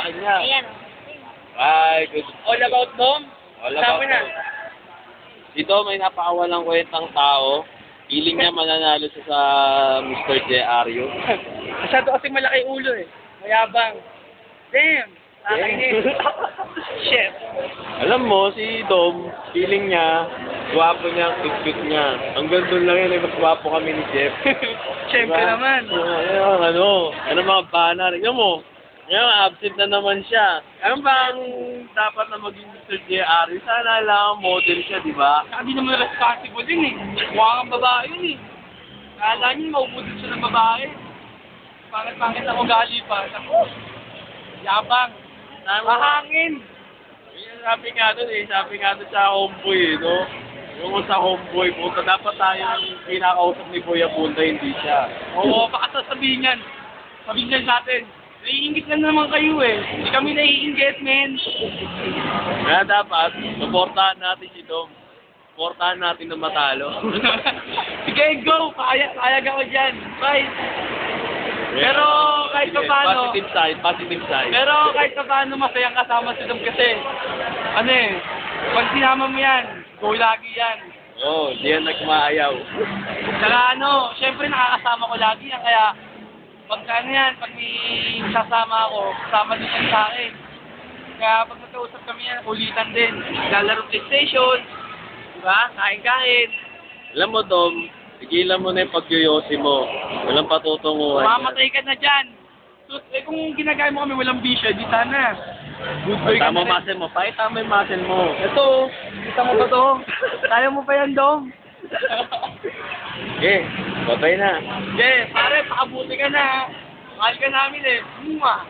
akin niya. Ayan. Ay, good. All about Dom? Wala Sabi ba na. po? Dito may napakawalang kwentang tao. Feeling niya mananalo siya sa Mr. J. Ario. Masyado kasi malaki ulo eh. Mayabang. Damn! Nakakainis. Shit. Alam mo, si Dom, feeling niya, gwapo niya, cute niya. Hanggang doon lang yun, mas gwapo kami ni Jeff. Siyempre Diba? naman. Ayun, ano mga banner. Tingnan mo, ngayon, absent na naman siya. Ano ba ang dapat na maging Mr. J. Ario? Sana lang model siya, di ba? Hindi naman responsible yun eh. Mukha kang babae yun eh. Kala niyo maubudin siya ng babae. Pangit-pangit ang ugali pa. Tapos, yabang. Mahangin. Sabi nga doon sa homeboy, no? Yung sa homeboy, punta, dapat tayo yung kinakausap ni Kuya Punta, hindi siya. Oo, baka sasabihin yan. Sabihin yan sa atin. Naiingit lang naman kayo eh. Hindi kami naiingit, men. Kaya dapat, supportahan natin si Dom. Supportahan natin na matalo. Sige, go! Kayag ako dyan. Bye! Pero kahit pa Sige, paano, positive side. pero kahit pa paano masayang kasama si Dom kasi, ano eh, pag sinama mo yan, go lagi yan. Oo, hindi yan nagmaayaw. Saka ano, syempre nakakasama ko lagi yan, kaya pag ano yan, pag may sasama ako, kasama din yan sa akin. Kaya pag nagkausap kami yan, ulitan din. Lalaro PlayStation, diba? Kain-kain. Alam mo, Dom, tigilan mo na yung pagyoyosi mo. Walang patutunguhan. Mamamatay ka na dyan. So, kung ginagaya mo kami walang bisyo, di sana. Good boy ka Tama na rin. muscle mo. Pakita mo yung muscle mo. Ito, kita mo ba to? Kaya mo pa yan, Dom? Okay, babay na. Okay, pare, pakabuti ka na. Mahal ka namin eh. Mwah!